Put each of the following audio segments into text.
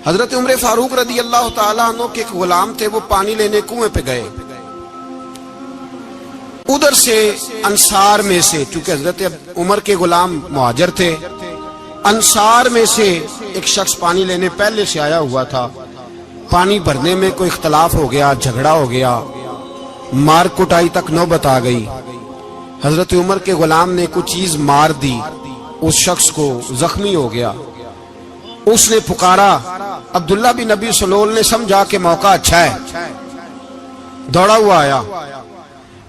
حضرت عمر فاروق رضی اللہ تعالیٰ عنہ کے ایک غلام تھے، وہ پانی لینے کنویں پہ گئے. ادھر سے انصار میں سے، چونکہ حضرت عمر کے غلام مہاجر تھے، انصار میں سے ایک شخص پانی لینے پہلے سے آیا ہوا تھا. پانی بھرنے میں کوئی اختلاف ہو گیا، جھگڑا ہو گیا، مار کٹائی تک نوبت آ گئی. حضرت عمر کے غلام نے کچھ چیز مار دی، اس شخص کو زخمی ہو گیا. اس نے پکارا، عبداللہ بن ابی سلول نے سمجھا کہ موقع اچھا ہے، دوڑا ہوا آیا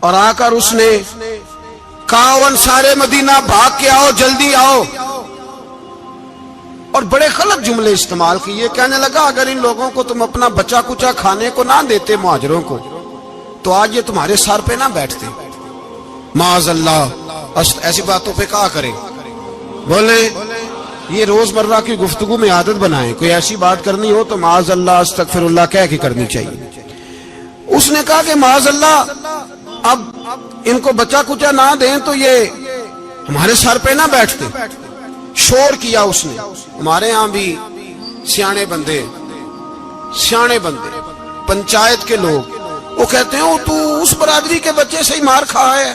اور آ کر اس نے کہا، انصارے مدینہ بھاگ کے آؤ، جلدی آؤ. اور بڑے غلط جملے استعمال کیے. کہنے لگا اگر ان لوگوں کو تم اپنا بچا کچا کھانے کو نہ دیتے مہاجروں کو، تو آج یہ تمہارے سر پہ نہ بیٹھتے. معاذ اللہ، ایسی باتوں پہ کہا کرے. بولے یہ روزمرہ کی گفتگو میں عادت بنائیں، کوئی ایسی بات کرنی ہو تو معاذ اللہ استغفر اللہ کہہ کے کرنی چاہیے. اس نے کہا کہ معاذ اللہ اب ان کو بچا کچا نہ دیں تو یہ ہمارے سر پہ نہ بیٹھتے. شور کیا اس نے. ہمارے ہاں بھی سیانے بندے پنچایت کے لوگ وہ کہتے ہیں تو اس برادری کے بچے سے ہی مار کھا ہے،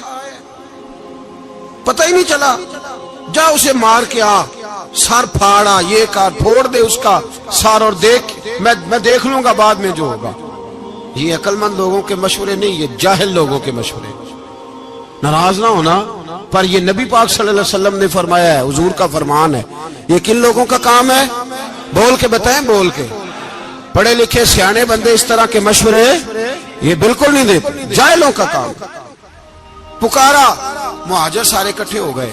پتہ ہی نہیں چلا، جا اسے مار کے آ، سر پھاڑا، یہ کار پھوڑ دے اس کا سر اور دیکھ میں دیکھ لوں گا بعد میں جو ہوگا. یہ عقل مند لوگوں کے مشورے نہیں، یہ جاہل لوگوں کے مشورے. ناراض نہ ہونا، پر یہ نبی پاک صلی اللہ علیہ وسلم نے فرمایا ہے، حضور کا فرمان ہے. یہ کن لوگوں کا کام ہے؟ بول کے بتائیں، بول کے. پڑھے لکھے سیانے بندے اس طرح کے مشورے یہ بالکل نہیں دیتے، جاہلوں کا کام. پکارا، مہاجر سارے اکٹھے ہو گئے،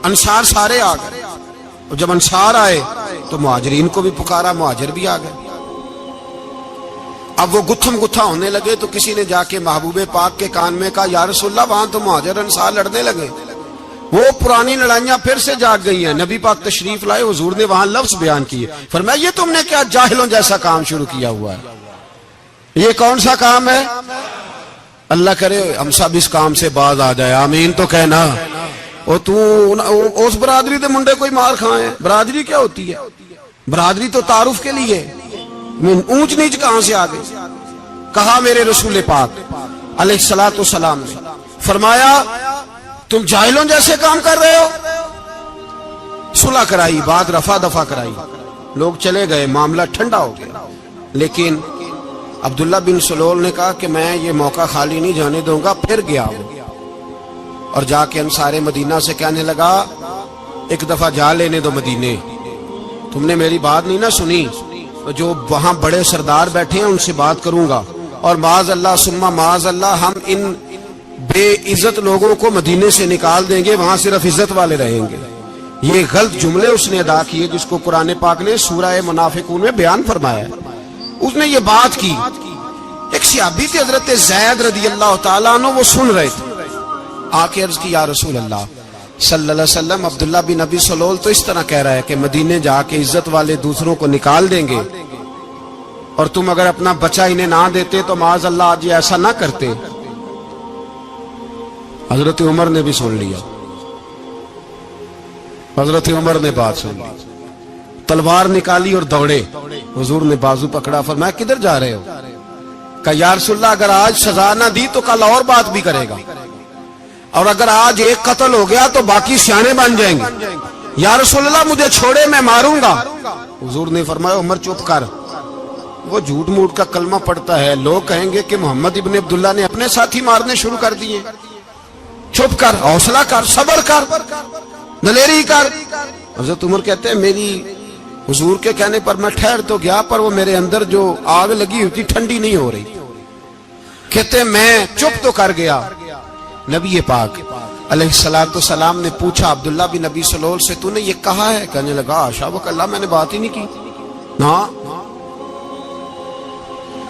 انصار سارے آ گئے. اور جب انصار آئے تو مہاجرین کو بھی پکارا، مہاجر بھی آ گئے. اب وہ گتھم گتھا ہونے لگے تو کسی نے جا کے محبوب پاک کے کان میں کہا، یا رسول اللہ وہاں تو مہاجر انصار لڑنے لگے. وہ پرانی لڑائیاں پھر سے جاگ گئی ہیں. نبی پاک تشریف لائے، حضور نے وہاں لفظ بیان کیے، فرمایا یہ تم نے کیا جاہلوں جیسا کام شروع کیا ہوا ہے؟ یہ کون سا کام ہے؟ اللہ کرے ہم سب اس کام سے باز آ جائے، آمین تو کہنا. اور تو اس برادری دے منڈے کوئی مار کھائے. برادری کیا ہوتی ہے؟ برادری تو تعارف کے لیے. اونچ نیچ کہاں سے آگے؟ کہا میرے رسول پاک علیہ الصلوۃ والسلام نے فرمایا تم جاہلوں جیسے کام کر رہے ہو. صلح کرائی، بات رفع دفع کرائی، لوگ چلے گئے، معاملہ ٹھنڈا ہو گیا. لیکن عبداللہ بن سلول نے کہا کہ میں یہ موقع خالی نہیں جانے دوں گا. پھر گیا اور جا کے انصار مدینہ سے کہنے لگا، ایک دفعہ جا لینے دو مدینے، تم نے میری بات نہیں نہ سنی، جو وہاں بڑے سردار بیٹھے ہیں ان سے بات کروں گا، اور معاذ اللہ ثم معاذ اللہ ہم ان بے عزت لوگوں کو مدینے سے نکال دیں گے، وہاں صرف عزت والے رہیں گے. یہ غلط جملے اس نے ادا کیے جس کو قرآن پاک نے سورہ منافقون میں بیان فرمایا ہے. اس نے یہ بات کی. ایک صحابی تھے حضرت زید رضی اللہ تعالیٰ عنہ، وہ سن رہے تھے. آ کے عرض کی، یا رسول اللہ صلی اللہ علیہ وسلم عبداللہ بن ابی سلول تو اس طرح کہہ رہا ہے کہ مدینے جا کے عزت والے دوسروں کو نکال دیں گے، اور تم اگر اپنا بچہ انہیں نہ دیتے تو معاذ اللہ آج یہ ایسا نہ کرتے. حضرت عمر نے بھی سن لیا. حضرت عمر نے بات سن لی، تلوار نکالی اور دوڑے. حضور نے بازو پکڑا، فرمایا کدھر جا رہے ہو؟ کہا یا رسول اللہ اگر آج سزا نہ دی تو کل اور بات بھی کرے گا، اور اگر آج ایک قتل ہو گیا تو باقی سیانے بن جائیں گے. یا رسول اللہ مجھے چھوڑے، میں ماروں گا. حضور نے فرمایا عمر چپ کر، وہ جھوٹ موٹ کا کلمہ پڑھتا ہے، لوگ کہیں گے کہ محمد ابن عبداللہ نے اپنے ساتھی مارنے شروع کر دیے. چپ کر، حوصلہ کر، صبر کر، دلیری کر. حضرت عمر کہتے ہیں میری حضور کے کہنے پر میں ٹھہر تو گیا، پر وہ میرے اندر جو آگ لگی ہوئی تھی ٹھنڈی نہیں ہو رہی. کہتے ہیں میں چپ تو کر گیا. نبی پاک علیہ الصلوۃ والسلام نے پوچھا عبداللہ بن ابی سلول سے، تو نے یہ کہا ہے؟ کہنے لگا حاشا وکلا، میں نے بات ہی نہیں کی. ہاں.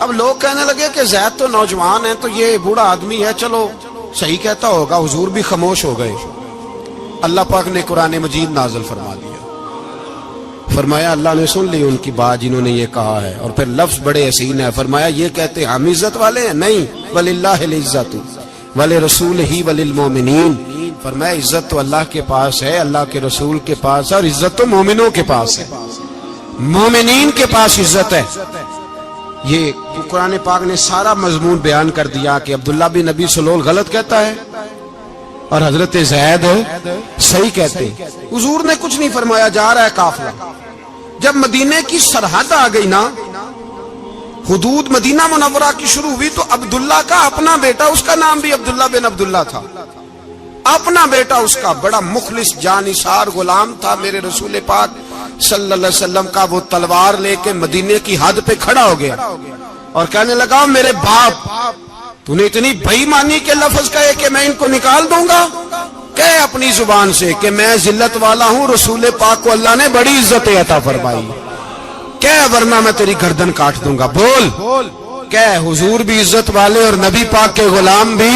اب لوگ کہنے لگے کہ زید تو نوجوان ہے، تو یہ بوڑھا آدمی ہے، چلو صحیح کہتا ہوگا. حضور بھی خاموش ہو گئے. اللہ پاک نے قرآن مجید نازل فرما دیا. فرمایا اللہ نے سن لی ان کی بات جنہوں نے یہ کہا ہے. اور پھر لفظ بڑے حسین ہے، فرمایا یہ کہتے ہم عزت والے ہیں؟ نہیں، وللہ العزت ولرسولہ وللمؤمنین. فرمایا عزت تو اللہ کے پاس ہے, اللہ کے رسول کے پاس ہے, اور عزت تو مومنوں کے پاس ہے, مومنین کے پاس عزت ہے. یہ قرآن پاک نے سارا مضمون بیان کر دیا کہ عبداللہ بن ابی سلول غلط کہتا ہے اور حضرت زید صحیح کہتے ہیں. حضور نے کچھ نہیں فرمایا, جا رہا ہے قافلہ. جب مدینے کی سرحد آ گئی نا, حدود مدینہ منورہ کی شروع ہوئی, تو عبداللہ کا اپنا بیٹا, اس کا نام بھی عبداللہ بن عبداللہ تھا, اپنا بیٹا اس کا بڑا مخلص جانثار غلام تھا میرے رسول پاک صلی اللہ علیہ وسلم کا. وہ تلوار لے کے مدینے کی حد پہ کھڑا ہو گیا اور کہنے لگا, میرے باپ تو نے اتنی بے ایمانی کے لفظ کہے کہ میں ان کو نکال دوں گا. کہے اپنی زبان سے کہ میں ذلت والا ہوں, رسول پاک کو اللہ نے بڑی عزت عطا فرمائی, کہے ورنہ میں تیری گردن کاٹ دوں گا. بول. کہے حضور بھی عزت والے اور نبی پاک کے غلام بھی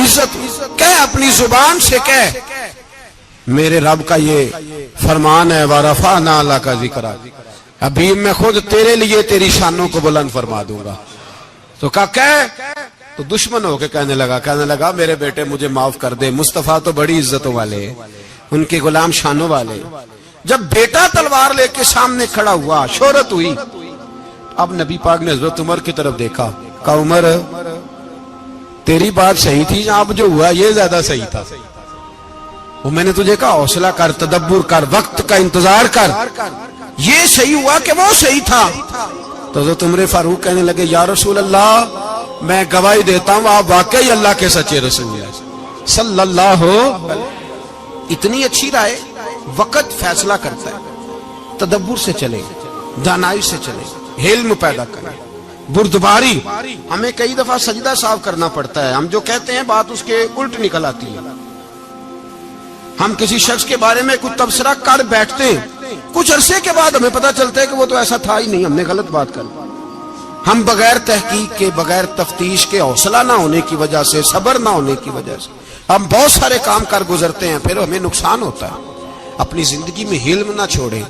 عزت. کہے اپنی زبان سے کہے میرے رب کا یہ فرمان ہے, وَرَفَعْنَا لَكَ ذِكْرَكَ, ابھی میں خود تیرے لیے تیری شانوں کو بلند فرما دوں گا. تو کہا تو دشمن ہو کے کہنے لگا میرے بیٹے مجھے معاف کر دے, مصطفیٰ تو بڑی عزتوں والے, ان کے غلام شانوں والے. جب بیٹا تلوار لے کے سامنے کھڑا ہوا, شہرت ہوئی, اب نبی پاک نے حضرت عمر کی طرف دیکھا, کہا عمر تیری بات صحیح تھی, اب جو ہوا یہ زیادہ صحیح تھا. وہ میں نے تجھے کہا حوصلہ کر, تدبر کر, وقت کا انتظار کر, یہ صحیح ہوا کہ وہ صحیح تھا. تو حضرت عمر فاروق کہنے لگے, یا رسول اللہ میں گواہی دیتا ہوں آپ واقعی اللہ کے سچے رسول ہیں صلی اللہ. اتنی اچھی رائے, وقت فیصلہ کرتا ہے, تدبر سے چلے, دانائی سے چلے, علم پیدا کرے, بردباری. ہمیں کئی دفعہ سجدہ صاف کرنا پڑتا ہے, ہم جو کہتے ہیں بات اس کے الٹ نکل آتی ہے. ہم کسی شخص کے بارے میں کچھ تبصرہ کر بیٹھتے ہیں, کچھ عرصے کے بعد ہمیں پتا چلتا ہے کہ وہ تو ایسا تھا ہی نہیں, ہم نے غلط بات کر. ہم بغیر تحقیق کے, بغیر تفتیش کے, حوصلہ نہ ہونے کی وجہ سے, صبر نہ ہونے کی وجہ سے ہم بہت سارے کام کر گزرتے ہیں, پھر ہمیں نقصان ہوتا ہے. اپنی زندگی میں علم نہ چھوڑیں.